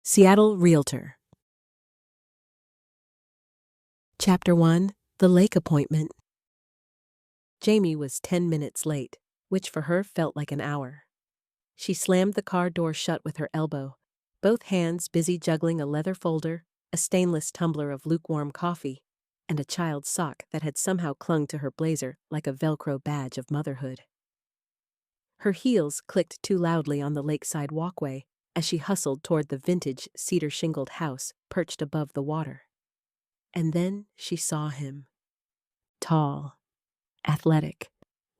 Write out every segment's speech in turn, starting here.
Seattle Realtor. Chapter 1. The Lake Appointment. Jamie was 10 minutes late, which for her felt like an hour. She slammed the car door shut with her elbow, both hands busy juggling a leather folder, a stainless tumbler of lukewarm coffee, and a child's sock that had somehow clung to her blazer like a Velcro badge of motherhood. Her heels clicked too loudly on the lakeside walkway as she hustled toward the vintage cedar-shingled house perched above the water. And then she saw him. Tall, athletic,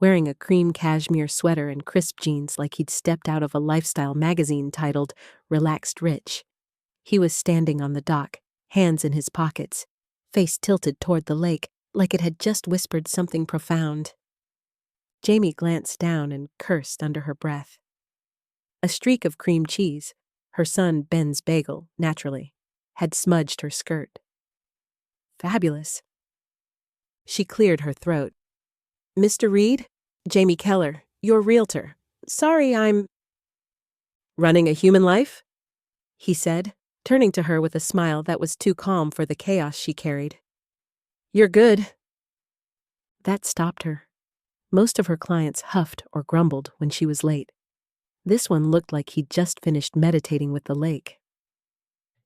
wearing a cream cashmere sweater and crisp jeans like he'd stepped out of a lifestyle magazine titled Relaxed Rich. He was standing on the dock, hands in his pockets, face tilted toward the lake like it had just whispered something profound. Jamie glanced down and cursed under her breath. A streak of cream cheese, her son Ben's bagel, naturally, had smudged her skirt. Fabulous. She cleared her throat. "Mr. Reed? Jamie Keller, your realtor. Sorry, I'm—" "Running a human life?" he said, turning to her with a smile that was too calm for the chaos she carried. "You're good." That stopped her. Most of her clients huffed or grumbled when she was late. This one looked like he'd just finished meditating with the lake.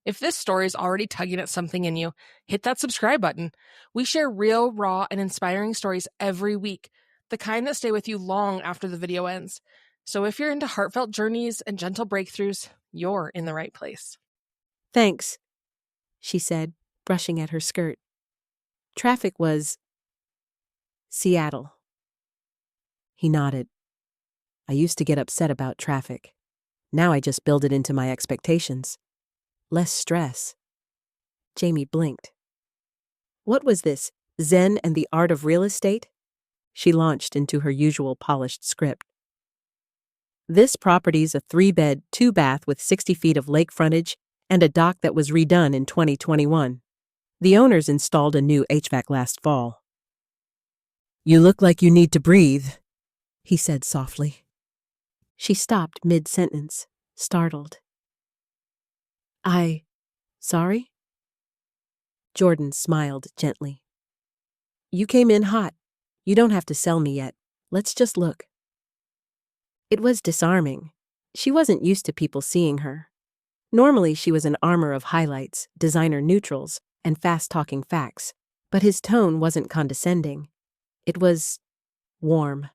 If this story is already tugging at something in you, hit that subscribe button. We share real, raw, and inspiring stories every week, the kind that stay with you long after the video ends. So if you're into heartfelt journeys and gentle breakthroughs, you're in the right place. "Thanks," she said, brushing at her skirt. Traffic was Seattle. He nodded. "I used to get upset about traffic. Now I just build it into my expectations. Less stress." Jamie blinked. What was this, Zen and the Art of Real Estate? She launched into her usual polished script. "This property's a 3-bed, 2-bath with 60 feet of lake frontage and a dock that was redone in 2021. The owners installed a new HVAC last fall." "You look like you need to breathe," he said softly. She stopped mid-sentence, startled. Sorry?" Jordan smiled gently. "You came in hot. You don't have to sell me yet. Let's just look." It was disarming. She wasn't used to people seeing her. Normally she was an armor of highlights, designer neutrals, and fast-talking facts, but his tone wasn't condescending. It was warm.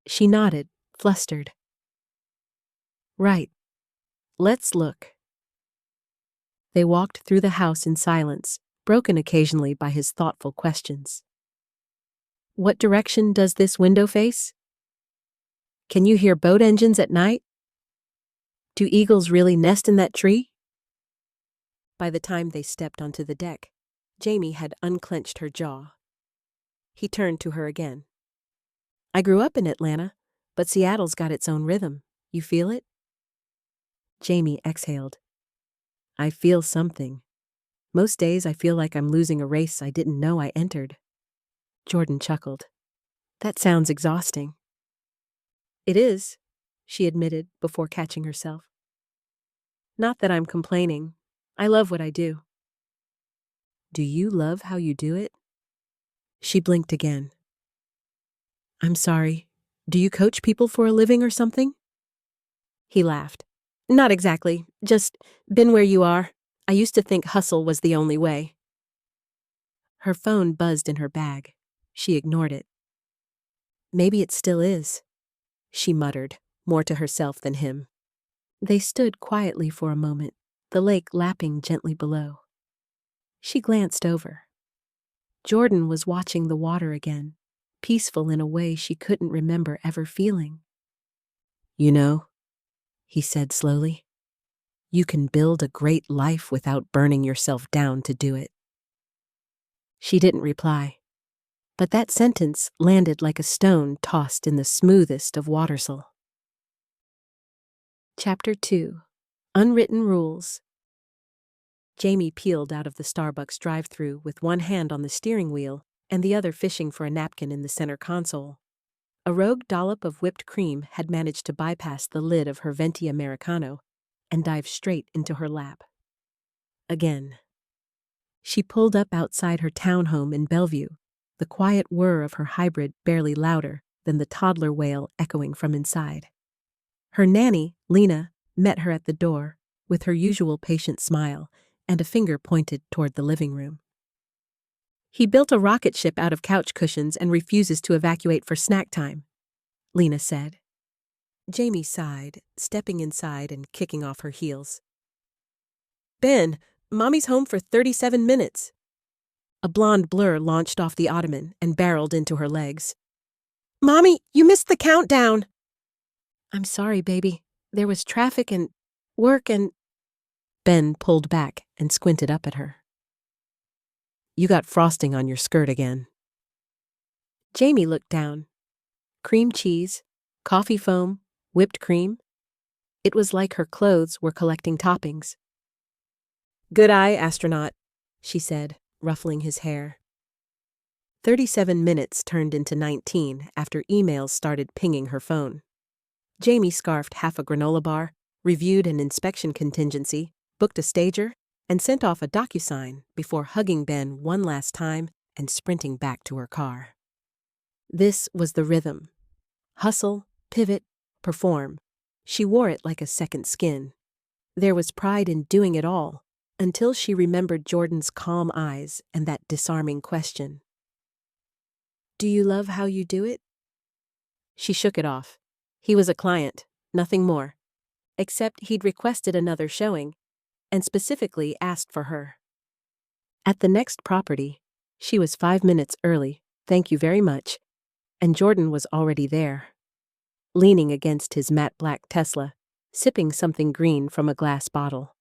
She nodded, flustered. "Right. Let's look." They walked through the house in silence, broken occasionally by his thoughtful questions. "What direction does this window face? Can you hear boat engines at night? Do eagles really nest in that tree?" By the time they stepped onto the deck, Jamie had unclenched her jaw. He turned to her again. "I grew up in Atlanta, but Seattle's got its own rhythm. You feel it?" Jamie exhaled. "I feel something. Most days I feel like I'm losing a race I didn't know I entered." Jordan chuckled. "That sounds exhausting." "It is," she admitted before catching herself. "Not that I'm complaining. I love what I do." "Do you love how you do it?" She blinked again. "I'm sorry. Do you coach people for a living or something?" He laughed. "Not exactly. Just been where you are. I used to think hustle was the only way." Her phone buzzed in her bag. She ignored it. "Maybe it still is," she muttered, more to herself than him. They stood quietly for a moment, the lake lapping gently below. She glanced over. Jordan was watching the water again, peaceful in a way she couldn't remember ever feeling. "You know," he said slowly, "you can build a great life without burning yourself down to do it." She didn't reply, but that sentence landed like a stone tossed in the smoothest of watersel. Chapter 2. Unwritten Rules. Jamie peeled out of the Starbucks drive-thru with one hand on the steering wheel and the other fishing for a napkin in the center console. A rogue dollop of whipped cream had managed to bypass the lid of her venti Americano, and dive straight into her lap. Again. She pulled up outside her townhome in Bellevue, the quiet whir of her hybrid barely louder than the toddler wail echoing from inside. Her nanny, Lena, met her at the door with her usual patient smile and a finger pointed toward the living room. "He built a rocket ship out of couch cushions and refuses to evacuate for snack time," Lena said. Jamie sighed, stepping inside and kicking off her heels. "Ben, Mommy's home for 37 minutes. A blonde blur launched off the ottoman and barreled into her legs. "Mommy, you missed the countdown!" "I'm sorry, baby. There was traffic and work and—" Ben pulled back and squinted up at her. "You got frosting on your skirt again." Jamie looked down. Cream cheese, coffee foam, whipped cream. It was like her clothes were collecting toppings. "Good eye, astronaut," she said, ruffling his hair. 37 minutes turned into 19 after emails started pinging her phone. Jamie scarfed half a granola bar, reviewed an inspection contingency, booked a stager, and sent off a DocuSign before hugging Ben one last time and sprinting back to her car. This was the rhythm. Hustle, pivot, perform. She wore it like a second skin. There was pride in doing it all, until she remembered Jordan's calm eyes and that disarming question. "Do you love how you do it?" She shook it off. He was a client, nothing more. Except he'd requested another showing, and specifically asked for her. At the next property, she was 5 minutes early, thank you very much, and Jordan was already there. Leaning against his matte black Tesla, sipping something green from a glass bottle.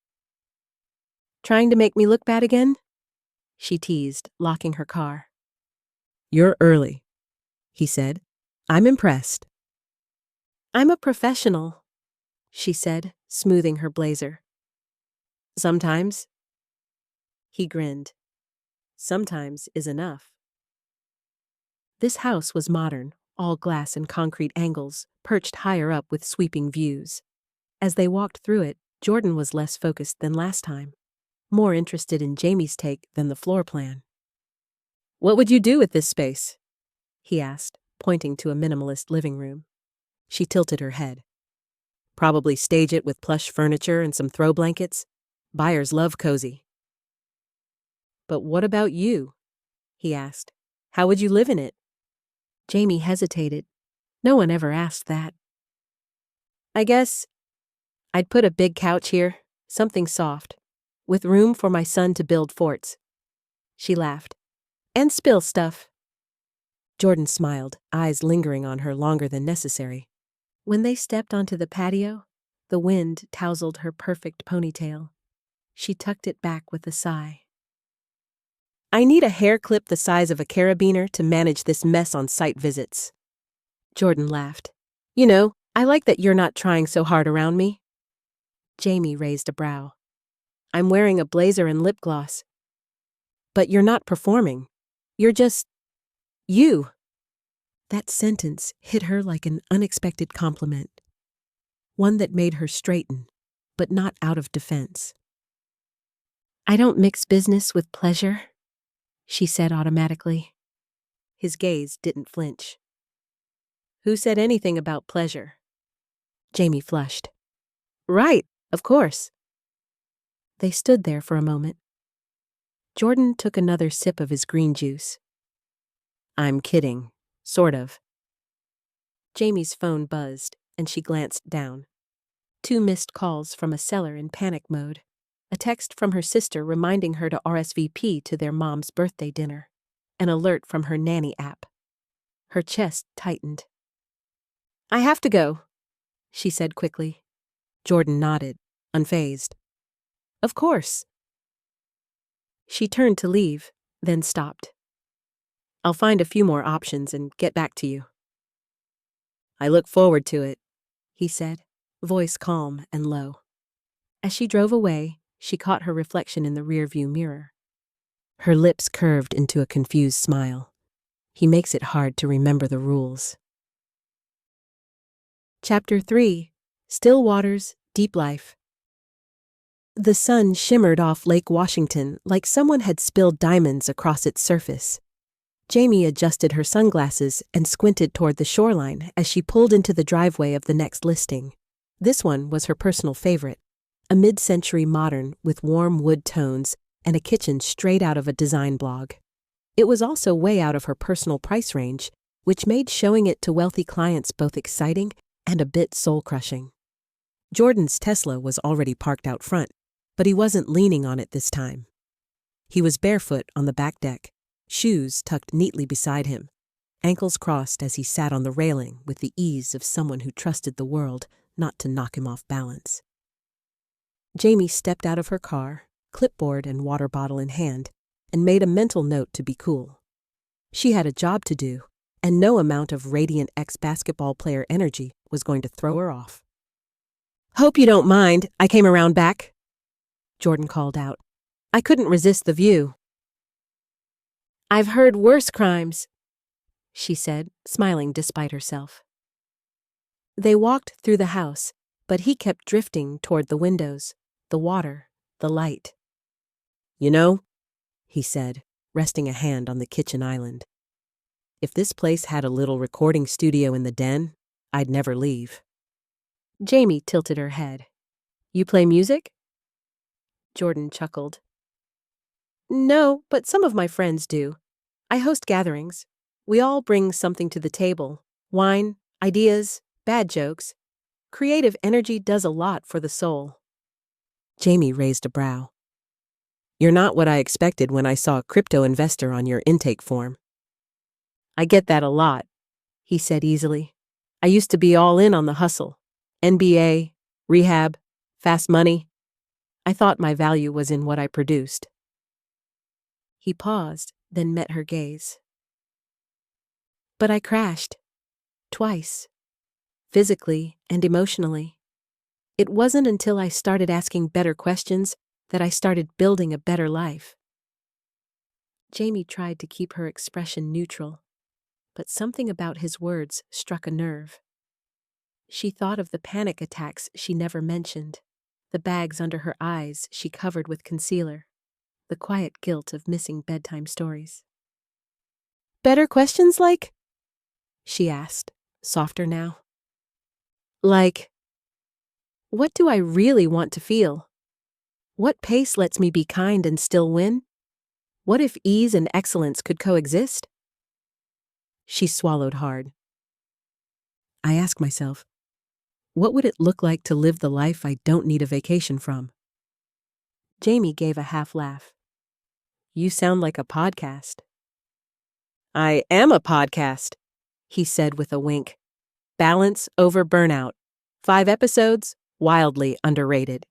"Trying to make me look bad again?" she teased, locking her car. "You're early," he said. "I'm impressed." "I'm a professional," she said, smoothing her blazer. "Sometimes." He grinned. "Sometimes is enough." This house was modern, all glass and concrete angles, perched higher up with sweeping views. As they walked through it, Jordan was less focused than last time, more interested in Jamie's take than the floor plan. "What would you do with this space?" he asked, pointing to a minimalist living room. She tilted her head. "Probably stage it with plush furniture and some throw blankets. Buyers love cozy." "But what about you?" he asked. "How would you live in it?" Jamie hesitated. No one ever asked that. "I guess I'd put a big couch here, something soft, with room for my son to build forts." She laughed. "And spill stuff." Jordan smiled, eyes lingering on her longer than necessary. When they stepped onto the patio, the wind tousled her perfect ponytail. She tucked it back with a sigh. "I need a hair clip the size of a carabiner to manage this mess on site visits." Jordan laughed. "You know, I like that you're not trying so hard around me." Jamie raised a brow. "I'm wearing a blazer and lip gloss." "But you're not performing. You're just you." That sentence hit her like an unexpected compliment. One that made her straighten, but not out of defense. "I don't mix business with pleasure," she said automatically. His gaze didn't flinch. "Who said anything about pleasure?" Jamie flushed. "Right, of course." They stood there for a moment. Jordan took another sip of his green juice. "I'm kidding, sort of." Jamie's phone buzzed, and she glanced down. 2 missed calls from a seller in panic mode. A text from her sister reminding her to RSVP to their mom's birthday dinner. An alert from her nanny app. Her chest tightened. "I have to go," she said quickly. Jordan nodded, unfazed. "Of course." She turned to leave, then stopped. "I'll find a few more options and get back to you." "I look forward to it," he said, voice calm and low. As she drove away, she caught her reflection in the rearview mirror. Her lips curved into a confused smile. He makes it hard to remember the rules. Chapter 3. Still Waters, Deep Life. The sun shimmered off Lake Washington like someone had spilled diamonds across its surface. Jamie adjusted her sunglasses and squinted toward the shoreline as she pulled into the driveway of the next listing. This one was her personal favorite, a mid-century modern with warm wood tones and a kitchen straight out of a design blog. It was also way out of her personal price range, which made showing it to wealthy clients both exciting and a bit soul-crushing. Jordan's Tesla was already parked out front, but he wasn't leaning on it this time. He was barefoot on the back deck, shoes tucked neatly beside him, ankles crossed as he sat on the railing with the ease of someone who trusted the world not to knock him off balance. Jamie stepped out of her car, clipboard and water bottle in hand, and made a mental note to be cool. She had a job to do, and no amount of radiant ex-basketball player energy was going to throw her off. "Hope you don't mind, I came around back," Jordan called out. "I couldn't resist the view." "I've heard worse crimes," she said, smiling despite herself. They walked through the house, but he kept drifting toward the windows, the water, the light. "You know," he said, resting a hand on the kitchen island, "if this place had a little recording studio in the den, I'd never leave." Jamie tilted her head. "You play music?" Jordan chuckled. "No, but some of my friends do. I host gatherings. We all bring something to the table. Wine, ideas, bad jokes. Creative energy does a lot for the soul." Jamie raised a brow. "You're not what I expected when I saw a crypto investor on your intake form." "I get that a lot," he said easily. "I used to be all in on the hustle. NBA, rehab, fast money. I thought my value was in what I produced." He paused, then met her gaze. "But I crashed. Twice. Physically and emotionally. It wasn't until I started asking better questions that I started building a better life." Jamie tried to keep her expression neutral, but something about his words struck a nerve. She thought of the panic attacks she never mentioned, the bags under her eyes she covered with concealer, the quiet guilt of missing bedtime stories. "Better questions like?" she asked, softer now. "Like, what do I really want to feel? What pace lets me be kind and still win? What if ease and excellence could coexist?" She swallowed hard. "I ask myself, what would it look like to live the life I don't need a vacation from?" Jamie gave a half laugh. "You sound like a podcast." "I am a podcast," he said with a wink. "Balance over burnout. 5 episodes, wildly underrated."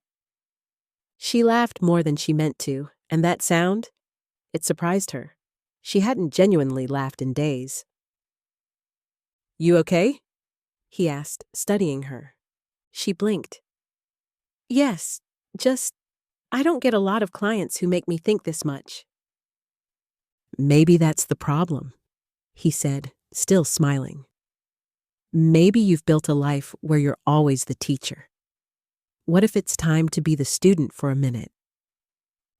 She laughed more than she meant to, and that sound, it surprised her. She hadn't genuinely laughed in days. "You okay?" he asked, studying her. She blinked. "Yes, just, I don't get a lot of clients who make me think this much." "Maybe that's the problem," he said, still smiling. "Maybe you've built a life where you're always the teacher. What if it's time to be the student for a minute?"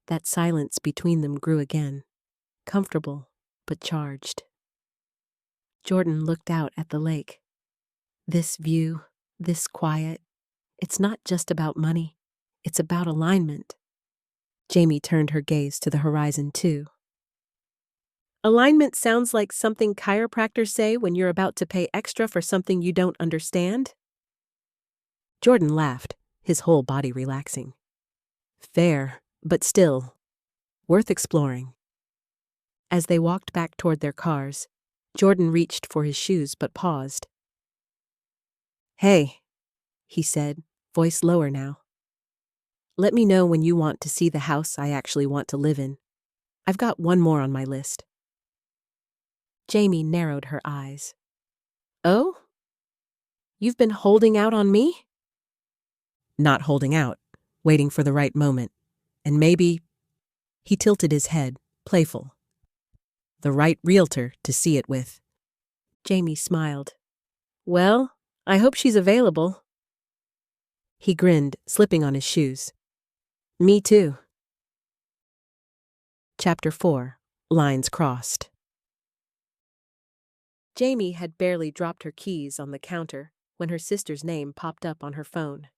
That silence between them grew again, comfortable but charged. Jordan looked out at the lake. This view, this quiet, it's not just about money, it's about alignment. Jamie turned her gaze to the horizon too. "Alignment sounds like something chiropractors say when you're about to pay extra for something you don't understand." Jordan laughed, his whole body relaxing. "Fair, but still, worth exploring." As they walked back toward their cars, Jordan reached for his shoes but paused. "Hey," he said, voice lower now. "Let me know when you want to see the house I actually want to live in. I've got one more on my list." Jamie narrowed her eyes. "Oh? You've been holding out on me?" "Not holding out, waiting for the right moment. And maybe," he tilted his head, playful, "the right realtor to see it with." Jamie smiled. "Well, I hope she's available." He grinned, slipping on his shoes. Me too. Chapter 4. Lines Crossed. Jamie had barely dropped her keys on the counter when her sister's name popped up on her phone.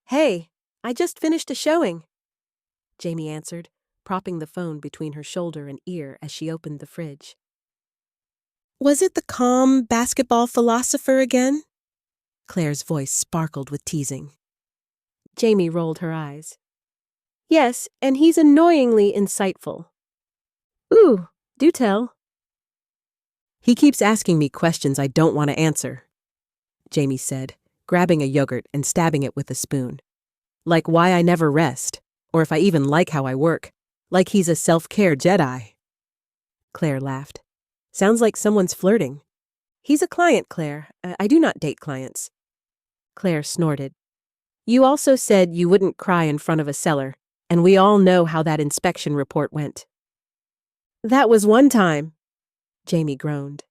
"Hey, I just finished a showing," Jamie answered, propping the phone between her shoulder and ear as she opened the fridge. "Was it the calm basketball philosopher again?" Claire's voice sparkled with teasing. Jamie rolled her eyes. "Yes, and he's annoyingly insightful." "Ooh, do tell." "He keeps asking me questions I don't want to answer," Jamie said, grabbing a yogurt and stabbing it with a spoon. "Like why I never rest, or if I even like how I work, like he's a self-care Jedi." Claire laughed. "Sounds like someone's flirting." "He's a client, Claire. I do not date clients." Claire snorted. "You also said you wouldn't cry in front of a seller, and we all know how that inspection report went." "That was one time," Jamie groaned.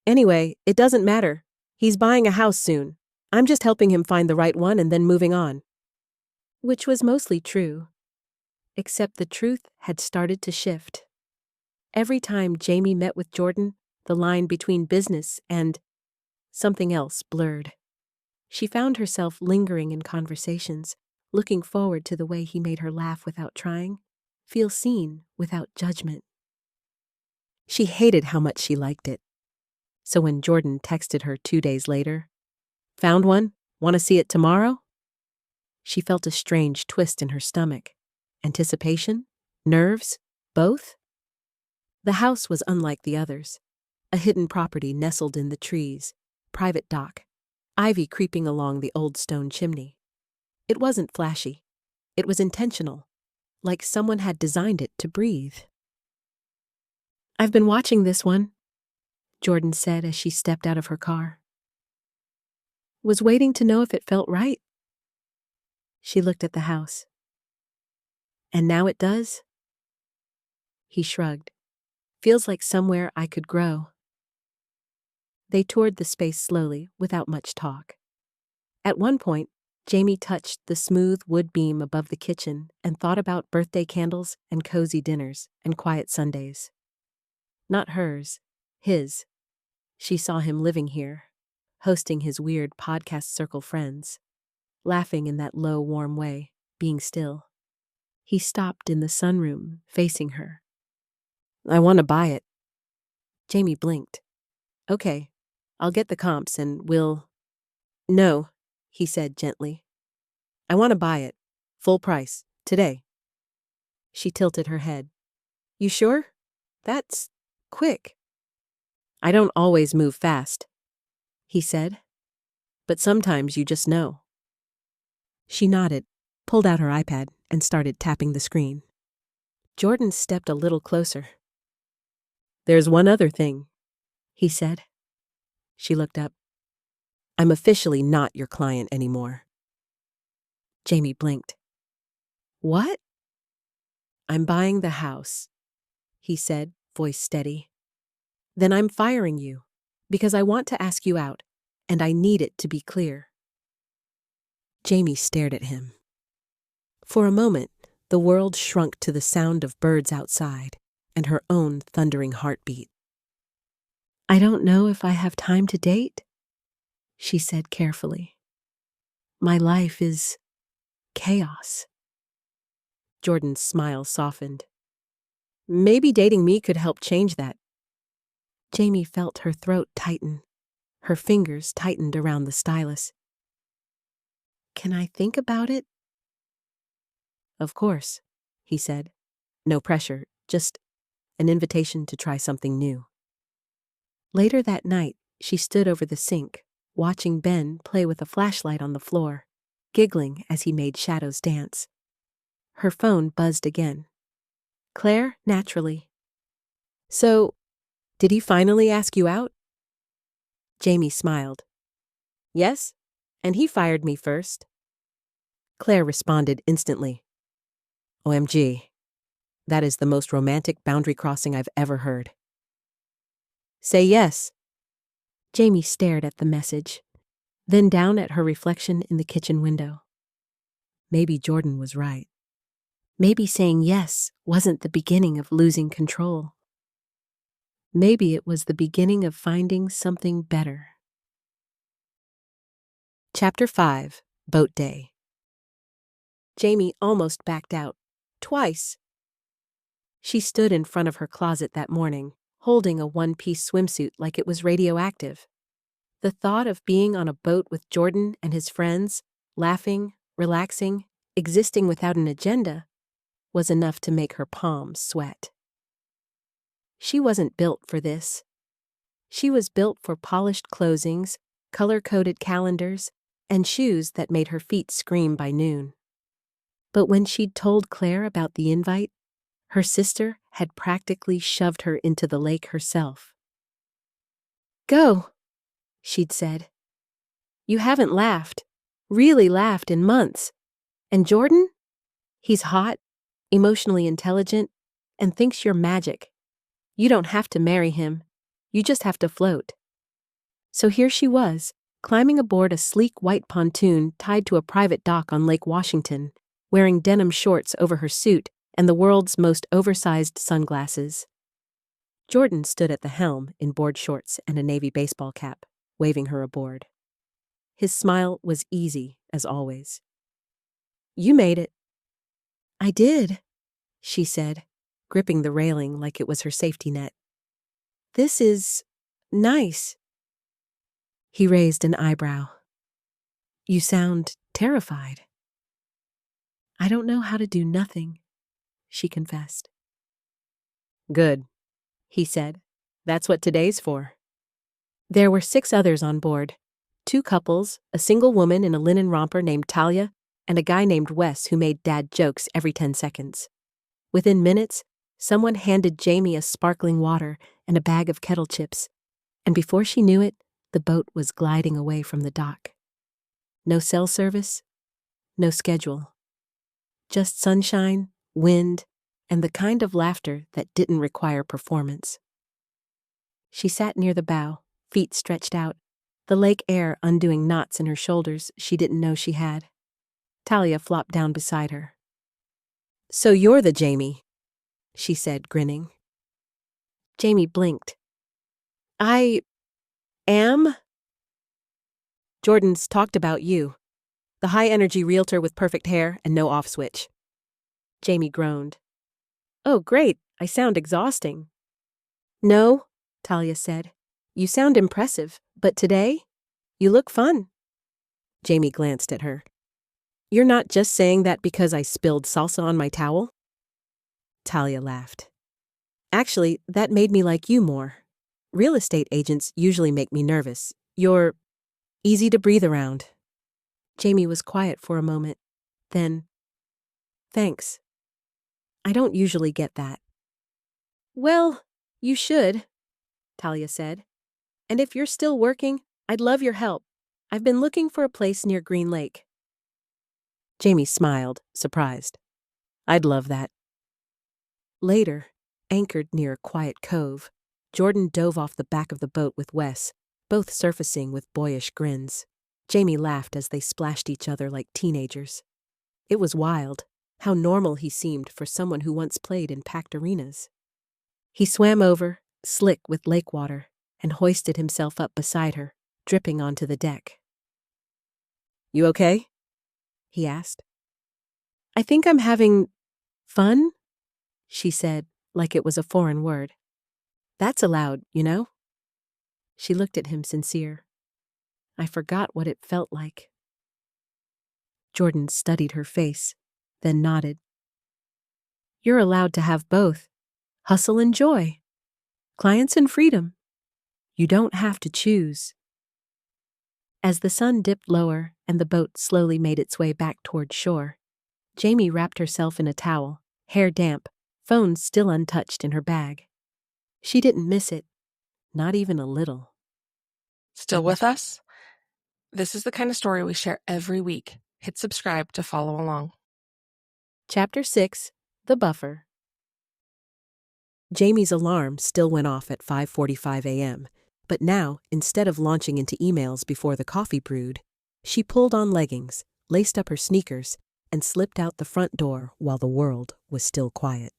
"Anyway, it doesn't matter. He's buying a house soon. I'm just helping him find the right one and then moving on." Which was mostly true. Except the truth had started to shift. Every time Jamie met with Jordan, the line between business and something else blurred. She found herself lingering in conversations, looking forward to the way he made her laugh without trying, feel seen without judgment. She hated how much she liked it. So when Jordan texted her 2 days later, "Found one? Want to see it tomorrow?" She felt a strange twist in her stomach. Anticipation? Nerves? Both? The house was unlike the others. A hidden property nestled in the trees, private dock, ivy creeping along the old stone chimney. It wasn't flashy. It was intentional, like someone had designed it to breathe. "I've been watching this one," Jordan said as she stepped out of her car. "Was waiting to know if it felt right." She looked at the house. "And now it does?" He shrugged. "Feels like somewhere I could grow." They toured the space slowly, without much talk. At one point, Jamie touched the smooth wood beam above the kitchen and thought about birthday candles and cozy dinners and quiet Sundays. Not hers, his. She saw him living here, hosting his weird podcast circle friends, laughing in that low, warm way, being still. He stopped in the sunroom, facing her. "I want to buy it." Jamie blinked. "Okay, I'll get the comps and we'll—" "No," he said gently. "I want to buy it. Full price. Today." She tilted her head. "You sure? That's quick." "I don't always move fast," he said. "But sometimes you just know." She nodded, pulled out her iPad, and started tapping the screen. Jordan stepped a little closer. "There's one other thing," he said. She looked up. "I'm officially not your client anymore." Jamie blinked. "What?" "I'm buying the house," he said, voice steady. "Then I'm firing you, because I want to ask you out, and I need it to be clear." Jamie stared at him. For a moment, the world shrunk to the sound of birds outside and her own thundering heartbeat. "I don't know if I have time to date," she said carefully. "My life is chaos." Jordan's smile softened. "Maybe dating me could help change that." Jamie felt her throat tighten. Her fingers tightened around the stylus. "Can I think about it?" "Of course," he said. "No pressure, just an invitation to try something new." Later that night, she stood over the sink, watching Ben play with a flashlight on the floor, giggling as he made shadows dance. Her phone buzzed again. "Claire, naturally." "So, did he finally ask you out?" Jamie smiled. "Yes, and he fired me first." Claire responded instantly. "OMG, that is the most romantic boundary crossing I've ever heard." "Say yes." Jamie stared at the message, then down at her reflection in the kitchen window. Maybe Jordan was right. Maybe saying yes wasn't the beginning of losing control. Maybe it was the beginning of finding something better. Chapter 5, Boat Day. Jamie almost backed out. Twice. She stood in front of her closet that morning, holding a one-piece swimsuit like it was radioactive. The thought of being on a boat with Jordan and his friends, laughing, relaxing, existing without an agenda, was enough to make her palms sweat. She wasn't built for this. She was built for polished closings, color-coded calendars, and shoes that made her feet scream by noon. But when she'd told Claire about the invite, her sister had practically shoved her into the lake herself. "Go," she'd said. "You haven't laughed, really laughed in months. And Jordan? He's hot, emotionally intelligent, and thinks you're magic. You don't have to marry him. You just have to float." So here she was, climbing aboard a sleek white pontoon tied to a private dock on Lake Washington, wearing denim shorts over her suit and the world's most oversized sunglasses. Jordan stood at the helm in board shorts and a navy baseball cap, waving her aboard. His smile was easy, as always. "You made it." "I did," she said, gripping the railing like it was her safety net. "This is nice." He raised an eyebrow. "You sound terrified." "I don't know how to do nothing," she confessed. "Good," he said. "That's what today's for." There were 6 others on board. 2 couples, a single woman in a linen romper named Talia, and a guy named Wes who made dad jokes every 10 seconds. Within minutes, someone handed Jamie a sparkling water and a bag of kettle chips, and before she knew it, the boat was gliding away from the dock. No cell service, no schedule. Just sunshine, wind, and the kind of laughter that didn't require performance. She sat near the bow, feet stretched out, the lake air undoing knots in her shoulders she didn't know she had. Talia flopped down beside her. "So you're the Jamie," she said, grinning. Jamie blinked. "I am?" "Jordan's talked about you. The high-energy realtor with perfect hair and no off switch." Jamie groaned. "Oh, great. I sound exhausting." "No," Talia said. "You sound impressive, but today, you look fun." Jamie glanced at her. "You're not just saying that because I spilled salsa on my towel?" Talia laughed. "Actually, that made me like you more. Real estate agents usually make me nervous. You're easy to breathe around." Jamie was quiet for a moment. Then, "Thanks. I don't usually get that." "Well, you should," Talia said. "And if you're still working, I'd love your help. I've been looking for a place near Green Lake." Jamie smiled, surprised. "I'd love that." Later, anchored near a quiet cove, Jordan dove off the back of the boat with Wes, both surfacing with boyish grins. Jamie laughed as they splashed each other like teenagers. It was wild, how normal he seemed for someone who once played in packed arenas. He swam over, slick with lake water, and hoisted himself up beside her, dripping onto the deck. "You okay?" he asked. "I think I'm having fun," she said, like it was a foreign word. "That's allowed, you know?" She looked at him sincere. "I forgot what it felt like." Jordan studied her face, then nodded. "You're allowed to have both. Hustle and joy. Clients and freedom. You don't have to choose." As the sun dipped lower and the boat slowly made its way back toward shore, Jamie wrapped herself in a towel, hair damp, phone still untouched in her bag. She didn't miss it, not even a little. Still with us? This is the kind of story we share every week. Hit subscribe to follow along. Chapter 6, The Buffer. Jamie's alarm still went off at 5:45 a.m., but now, instead of launching into emails before the coffee brewed, she pulled on leggings, laced up her sneakers, and slipped out the front door while the world was still quiet.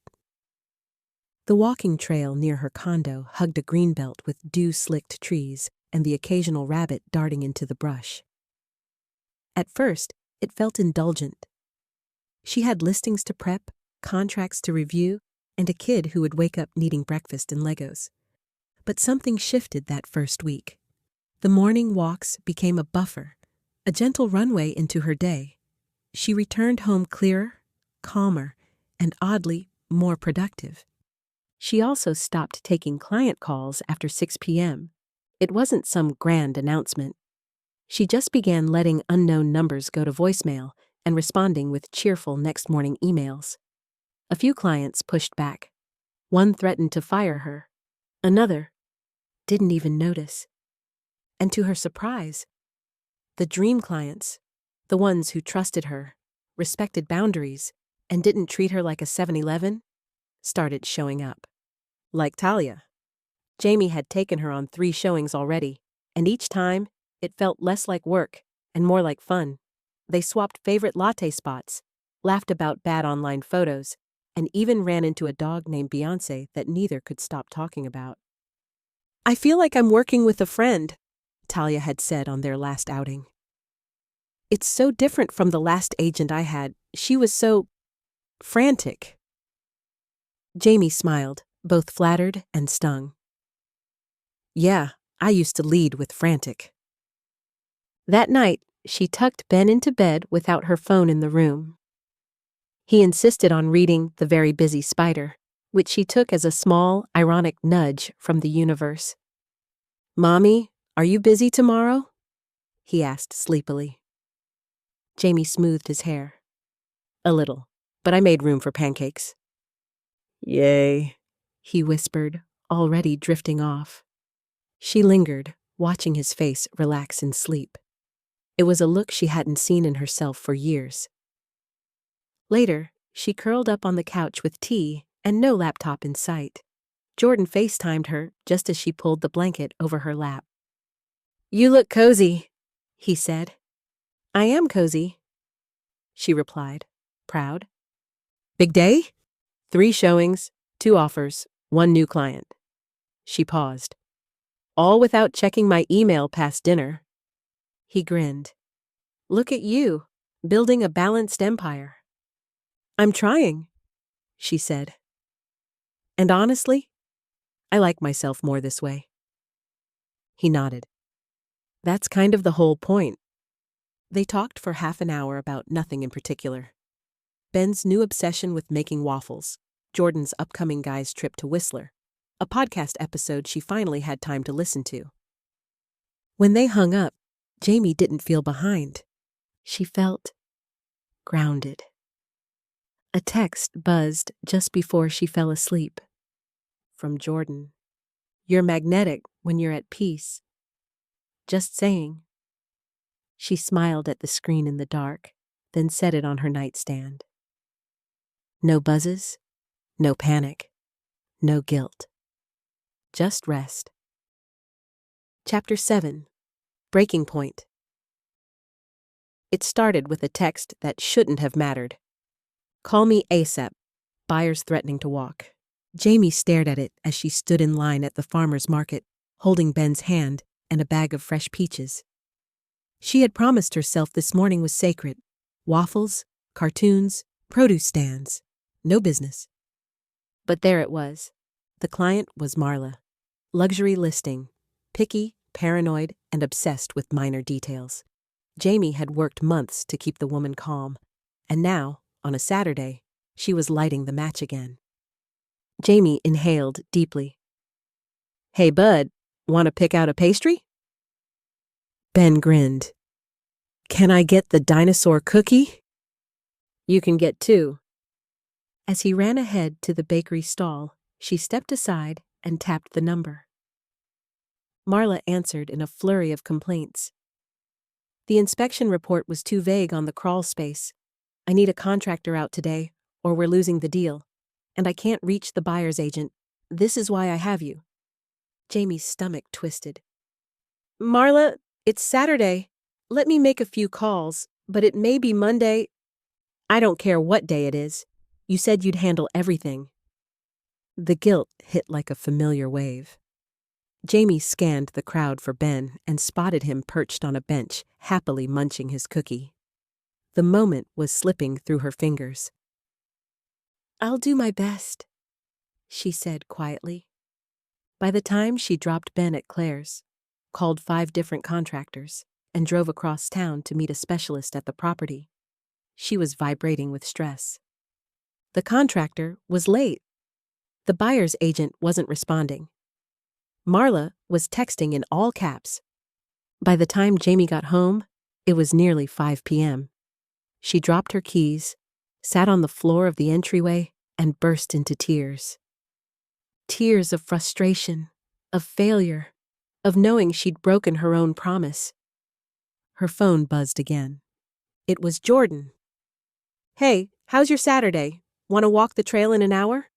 The walking trail near her condo hugged a greenbelt with dew-slicked trees and the occasional rabbit darting into the brush. At first, it felt indulgent. She had listings to prep, contracts to review, and a kid who would wake up needing breakfast and Legos. But something shifted that first week. The morning walks became a buffer, a gentle runway into her day. She returned home clearer, calmer, and oddly more productive. She also stopped taking client calls after 6 p.m. It wasn't some grand announcement. She just began letting unknown numbers go to voicemail and responding with cheerful next morning emails. A few clients pushed back. One threatened to fire her. Another didn't even notice. And to her surprise, the dream clients, the ones who trusted her, respected boundaries, and didn't treat her like a 7-Eleven, started showing up. Like Talia. Jamie had taken her on 3 showings already, and each time, it felt less like work and more like fun. They swapped favorite latte spots, laughed about bad online photos, and even ran into a dog named Beyoncé that neither could stop talking about. "I feel like I'm working with a friend," Talia had said on their last outing. "It's so different from the last agent I had. She was so frantic." Jamie smiled, both flattered and stung. "Yeah, I used to lead with frantic." That night, she tucked Ben into bed without her phone in the room. He insisted on reading The Very Busy Spider, which she took as a small, ironic nudge from the universe. "Mommy, are you busy tomorrow?" he asked sleepily. Jamie smoothed his hair. "A little, but I made room for pancakes." "Yay," he whispered, already drifting off. She lingered, watching his face relax in sleep. It was a look she hadn't seen in herself for years. Later, she curled up on the couch with tea and no laptop in sight. Jordan FaceTimed her just as she pulled the blanket over her lap. "You look cozy," he said. "I am cozy," she replied, proud. "Big day? 3 showings, 2 offers, 1 new client." She paused. "All without checking my email past dinner." He grinned. "Look at you, building a balanced empire." "I'm trying," she said. "And honestly, I like myself more this way." He nodded. "That's kind of the whole point." They talked for half an hour about nothing in particular. Ben's new obsession with making waffles, Jordan's upcoming guy's trip to Whistler, a podcast episode she finally had time to listen to. When they hung up, Jamie didn't feel behind. She felt grounded. A text buzzed just before she fell asleep. From Jordan. "You're magnetic when you're at peace." Just saying. She smiled at the screen in the dark, then set it on her nightstand. No buzzes, no panic, no guilt. Just rest. Chapter 7. Breaking Point. It started with a text that shouldn't have mattered. "Call me ASAP. Buyers threatening to walk." Jamie stared at it as she stood in line at the farmer's market, holding Ben's hand and a bag of fresh peaches. She had promised herself this morning was sacred. Waffles, cartoons, produce stands. No business. But there it was. The client was Marla. Luxury listing. Picky, paranoid, and obsessed with minor details. Jamie had worked months to keep the woman calm, and now, on a Saturday, she was lighting the match again. Jamie inhaled deeply. "Hey, bud, want to pick out a pastry?" Ben grinned. "Can I get the dinosaur cookie?" "You can get 2. As he ran ahead to the bakery stall, she stepped aside and tapped the number. Marla answered in a flurry of complaints. "The inspection report was too vague on the crawl space. I need a contractor out today, or we're losing the deal. And I can't reach the buyer's agent. This is why I have you." Jamie's stomach twisted. "Marla, it's Saturday. Let me make a few calls, but it may be Monday." I don't care what day it is. You said you'd handle everything. The guilt hit like a familiar wave. Jamie scanned the crowd for Ben and spotted him perched on a bench, happily munching his cookie. The moment was slipping through her fingers. "I'll do my best," she said quietly. By the time she dropped Ben at Claire's, called 5 different contractors, and drove across town to meet a specialist at the property, she was vibrating with stress. The contractor was late. The buyer's agent wasn't responding. Marla was texting in all caps. By the time Jamie got home, it was nearly 5 p.m. She dropped her keys, sat on the floor of the entryway, and burst into tears. Tears of frustration, of failure, of knowing she'd broken her own promise. Her phone buzzed again. It was Jordan. "Hey, how's your Saturday? Want to walk the trail in an hour?"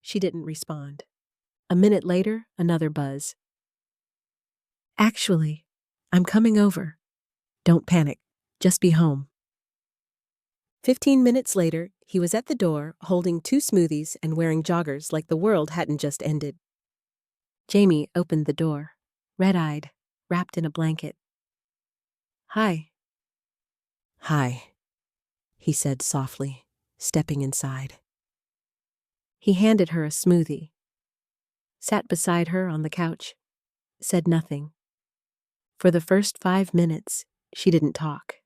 She didn't respond. A minute later, another buzz. "Actually, I'm coming over. Don't panic. Just be home." 15 minutes later, he was at the door, holding 2 smoothies and wearing joggers like the world hadn't just ended. Jamie opened the door, red-eyed, wrapped in a blanket. "Hi." "Hi," he said softly, stepping inside. He handed her a smoothie, sat beside her on the couch, said nothing. For the first 5 minutes, she didn't talk,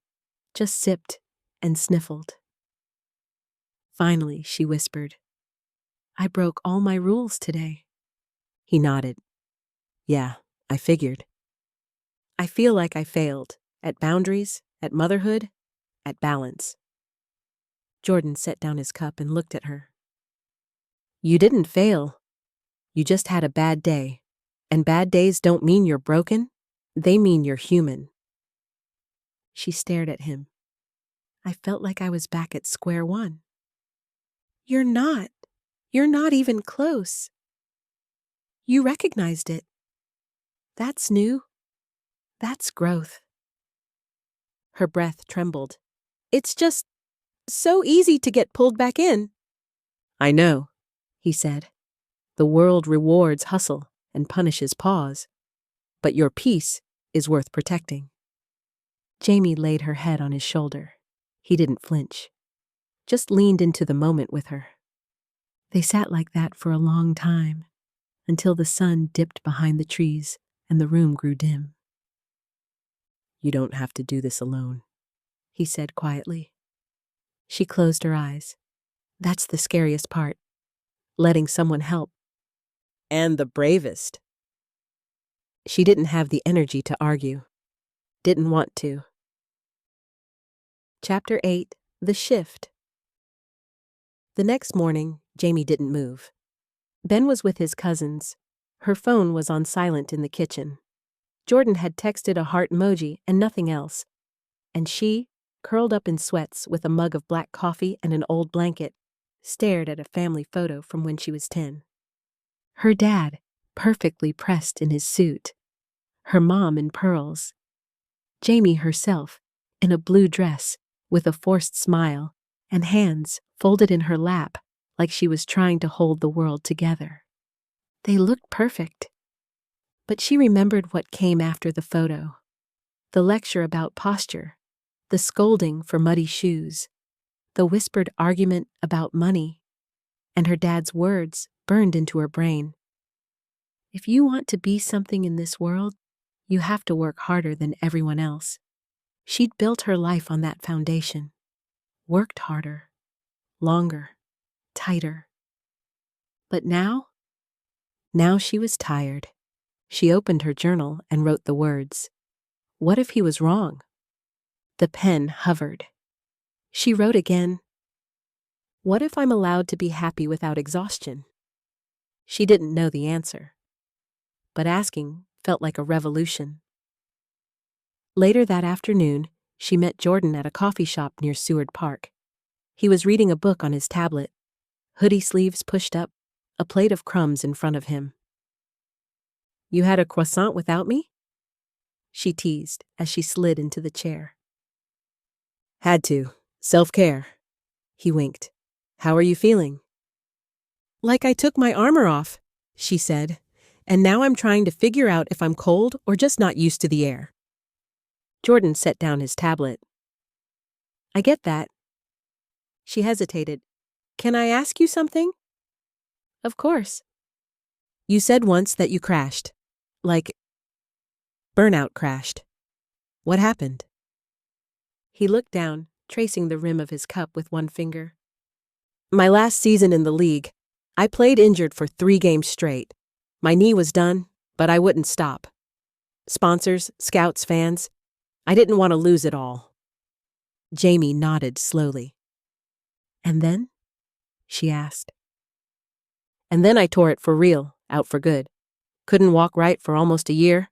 just sipped and sniffled. Finally, she whispered, "I broke all my rules today." He nodded. "Yeah, I figured. I feel like I failed, at boundaries, at motherhood, at balance." Jordan set down his cup and looked at her. "You didn't fail. You just had a bad day. And bad days don't mean you're broken. They mean you're human." She stared at him. "I felt like I was back at square one." "You're not. You're not even close." "You recognized it. That's new. That's growth." Her breath trembled. "It's just so easy to get pulled back in." "I know," he said. "The world rewards hustle and punishes pause. But your peace is worth protecting." Jamie laid her head on his shoulder. He didn't flinch, just leaned into the moment with her. They sat like that for a long time, until the sun dipped behind the trees and the room grew dim. "You don't have to do this alone," he said quietly. She closed her eyes. That's the scariest part, letting someone help. And the bravest. She didn't have the energy to argue. Didn't want to. Chapter 8, The Shift. The next morning, Jamie didn't move. Ben was with his cousins. Her phone was on silent in the kitchen. Jordan had texted a heart emoji and nothing else. And she, curled up in sweats with a mug of black coffee and an old blanket, stared at a family photo from when she was 10. Her dad, perfectly pressed in his suit. Her mom in pearls. Jamie herself, in a blue dress, with a forced smile, and hands folded in her lap like she was trying to hold the world together. They looked perfect. But she remembered what came after the photo. The lecture about posture, the scolding for muddy shoes, the whispered argument about money, and her dad's words burned into her brain. If you want to be something in this world, you have to work harder than everyone else. She'd built her life on that foundation. Worked harder, longer, tighter. But now she was tired. She opened her journal and wrote the words. What if he was wrong? The pen hovered. She wrote again. What if I'm allowed to be happy without exhaustion? She didn't know the answer, but asking felt like a revolution. Later that afternoon, she met Jordan at a coffee shop near Seward Park. He was reading a book on his tablet, hoodie sleeves pushed up, a plate of crumbs in front of him. You had a croissant without me? She teased as she slid into the chair. Had to. Self-care. He winked. How are you feeling? Like I took my armor off, she said, and now I'm trying to figure out if I'm cold or just not used to the air. Jordan set down his tablet. I get that. She hesitated. Can I ask you something? Of course. You said once that you crashed. Like, Burnout crashed. What happened? He looked down, tracing the rim of his cup with one finger. My last season in the league, I played injured for 3 games straight. My knee was done, but I wouldn't stop. Sponsors, scouts, fans, I didn't want to lose it all. Jamie nodded slowly. And then? She asked. And then I tore it for real, out for good. Couldn't walk right for almost a year.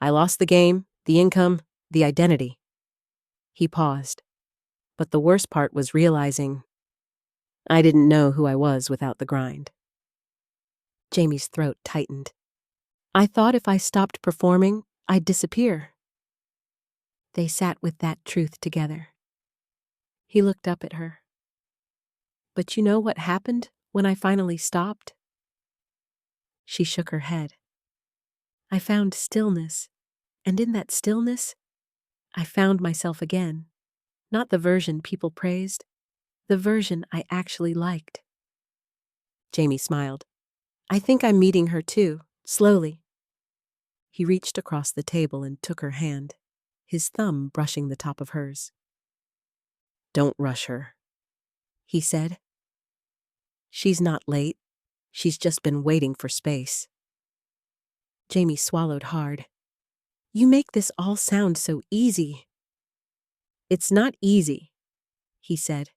I lost the game, the income, the identity. He paused. But the worst part was realizing I didn't know who I was without the grind. Jamie's throat tightened. I thought if I stopped performing, I'd disappear. They sat with that truth together. He looked up at her. But you know what happened when I finally stopped? She shook her head. I found stillness, and in that stillness, I found myself again. Not the version people praised, the version I actually liked. Jamie smiled. I think I'm meeting her too, slowly. He reached across the table and took her hand, his thumb brushing the top of hers. Don't rush her, he said. She's not late. She's just been waiting for space. Jamie swallowed hard. You make this all sound so easy. It's not easy, he said.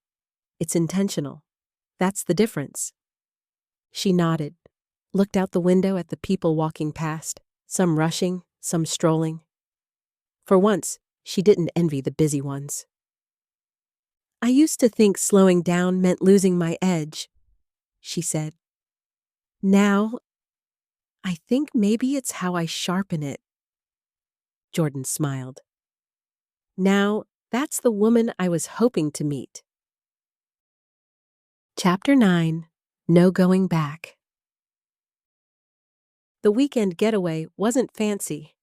It's intentional. That's the difference. She nodded, looked out the window at the people walking past, some rushing, some strolling. For once, she didn't envy the busy ones. I used to think slowing down meant losing my edge, she said. Now, I think maybe it's how I sharpen it. Jordan smiled. Now, that's the woman I was hoping to meet. Chapter 9. No Going Back. The weekend getaway wasn't fancy.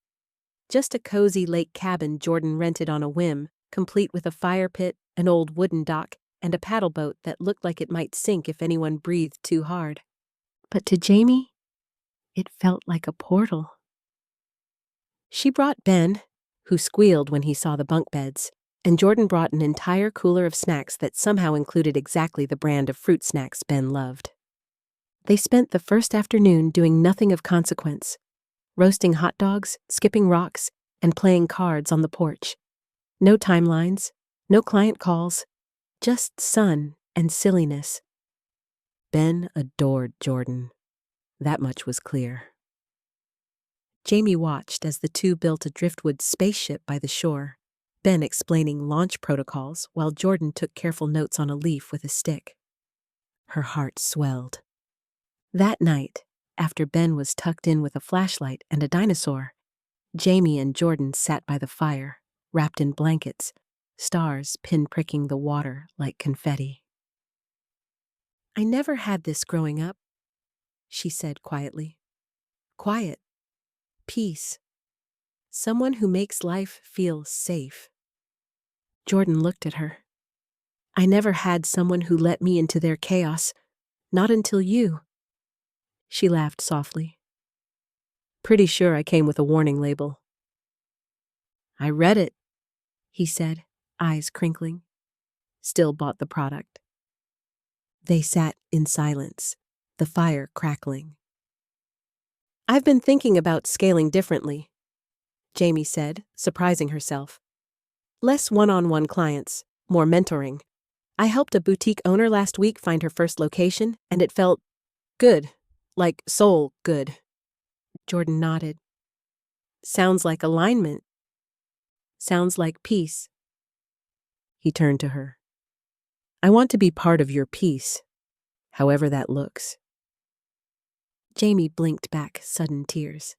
Just a cozy lake cabin Jordan rented on a whim, complete with a fire pit, an old wooden dock, and a paddle boat that looked like it might sink if anyone breathed too hard. But to Jamie, it felt like a portal. She brought Ben, who squealed when he saw the bunk beds, and Jordan brought an entire cooler of snacks that somehow included exactly the brand of fruit snacks Ben loved. They spent the first afternoon doing nothing of consequence, roasting hot dogs, skipping rocks, and playing cards on the porch. No timelines, no client calls, just sun and silliness. Ben adored Jordan. That much was clear. Jamie watched as the two built a driftwood spaceship by the shore, Ben explaining launch protocols while Jordan took careful notes on a leaf with a stick. Her heart swelled. That night, after Ben was tucked in with a flashlight and a dinosaur, Jamie and Jordan sat by the fire, wrapped in blankets, stars pinpricking the water like confetti. I never had this growing up, she said quietly. Quiet. Peace. Someone who makes life feel safe. Jordan looked at her. I never had someone who let me into their chaos, not until you. She laughed softly. Pretty sure I came with a warning label. I read it, he said, eyes crinkling. Still bought the product. They sat in silence, the fire crackling. I've been thinking about scaling differently, Jamie said, surprising herself. Less one-on-one clients, more mentoring. I helped a boutique owner last week find her first location, and it felt good, like soul good. Jordan nodded. Sounds like alignment. Sounds like peace. He turned to her. I want to be part of your peace, however that looks. Jamie blinked back sudden tears.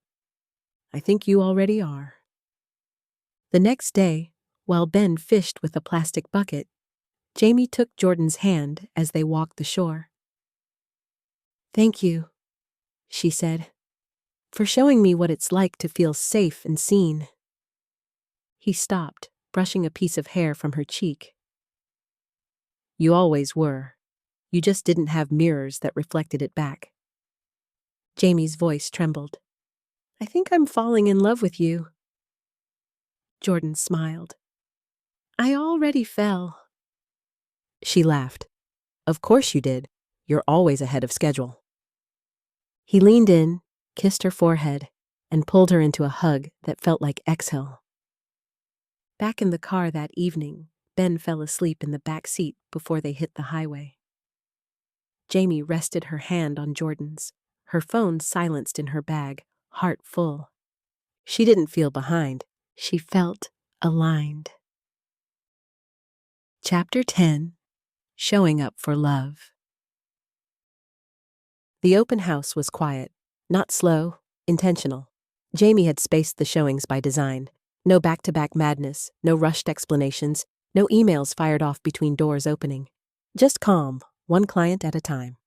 I think you already are. The next day, while Ben fished with a plastic bucket, Jamie took Jordan's hand as they walked the shore. "Thank you," she said, "for showing me what it's like to feel safe and seen." He stopped, brushing a piece of hair from her cheek. "You always were. You just didn't have mirrors that reflected it back." Jamie's voice trembled. "I think I'm falling in love with you." Jordan smiled. "I already fell." She laughed. "Of course you did. You're always ahead of schedule." He leaned in, kissed her forehead, and pulled her into a hug that felt like exhale. Back in the car that evening, Ben fell asleep in the back seat before they hit the highway. Jamie rested her hand on Jordan's, her phone silenced in her bag, heart full. She didn't feel behind. She felt aligned. Chapter 10. Showing Up for Love. The open house was quiet, not slow, intentional. Jamie had spaced the showings by design. No back-to-back madness, no rushed explanations, no emails fired off between doors opening. Just calm, one client at a time.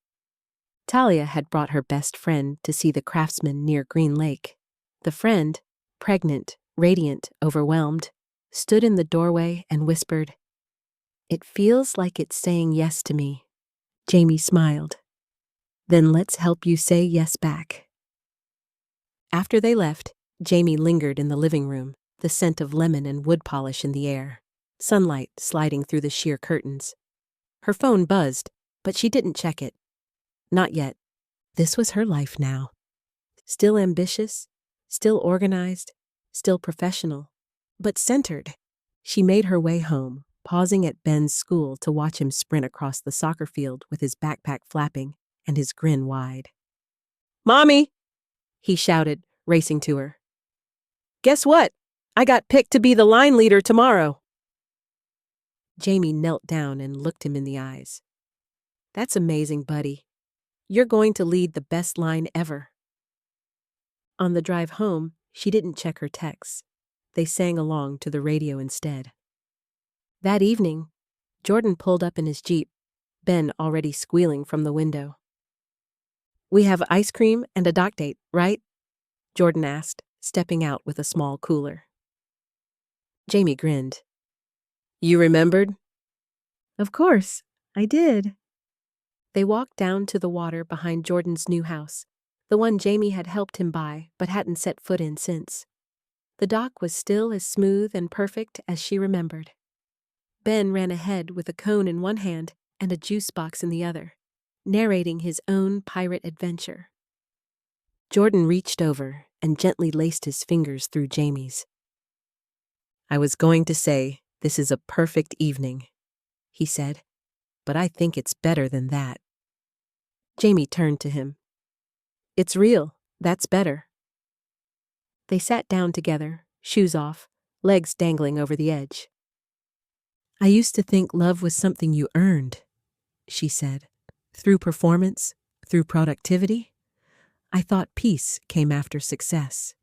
Talia had brought her best friend to see the craftsman near Green Lake. The friend, pregnant, radiant, overwhelmed, stood in the doorway and whispered, "It feels like it's saying yes to me." Jamie smiled. "Then let's help you say yes back." After they left, Jamie lingered in the living room, the scent of lemon and wood polish in the air, sunlight sliding through the sheer curtains. Her phone buzzed, but she didn't check it. Not yet. This was her life now. Still ambitious, still organized, still professional, but centered. She made her way home, pausing at Ben's school to watch him sprint across the soccer field with his backpack flapping and his grin wide. "Mommy!" he shouted, racing to her. "Guess what? I got picked to be the line leader tomorrow." Jamie knelt down and looked him in the eyes. "That's amazing, buddy. You're going to lead the best line ever." On the drive home, she didn't check her texts. They sang along to the radio instead. That evening, Jordan pulled up in his Jeep, Ben already squealing from the window. "We have ice cream and a dock date, right?" Jordan asked, stepping out with a small cooler. Jamie grinned. "You remembered?" "Of course, I did." They walked down to the water behind Jordan's new house, the one Jamie had helped him buy but hadn't set foot in since. The dock was still as smooth and perfect as she remembered. Ben ran ahead with a cone in one hand and a juice box in the other, narrating his own pirate adventure. Jordan reached over and gently laced his fingers through Jamie's. "I was going to say, this is a perfect evening," he said, "but I think it's better than that." Jamie turned to him. "It's real. That's better." They sat down together, shoes off, legs dangling over the edge. "I used to think love was something you earned," she said. "Through performance, through productivity. I thought peace came after success."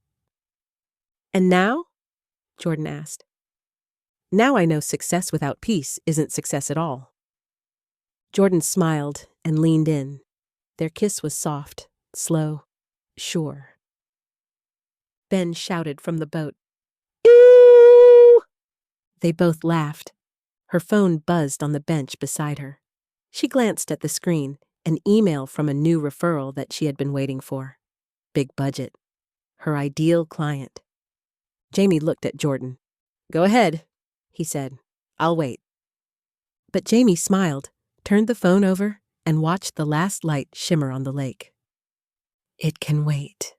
"And now?" Jordan asked. "Now I know success without peace isn't success at all." Jordan smiled and leaned in. Their kiss was soft, slow, sure. Ben shouted from the boat, "Ew!" They both laughed. Her phone buzzed on the bench beside her. She glanced at the screen, an email from a new referral that she had been waiting for. Big budget. Her ideal client. Jamie looked at Jordan. "Go ahead," he said. "I'll wait." But Jamie smiled, turned the phone over, and watched the last light shimmer on the lake. It can wait.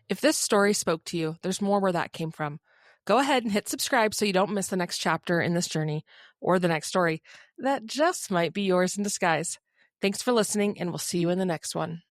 If this story spoke to you, there's more where that came from. Go ahead and hit subscribe so you don't miss the next chapter in this journey, or the next story that just might be yours in disguise. Thanks for listening, and we'll see you in the next one.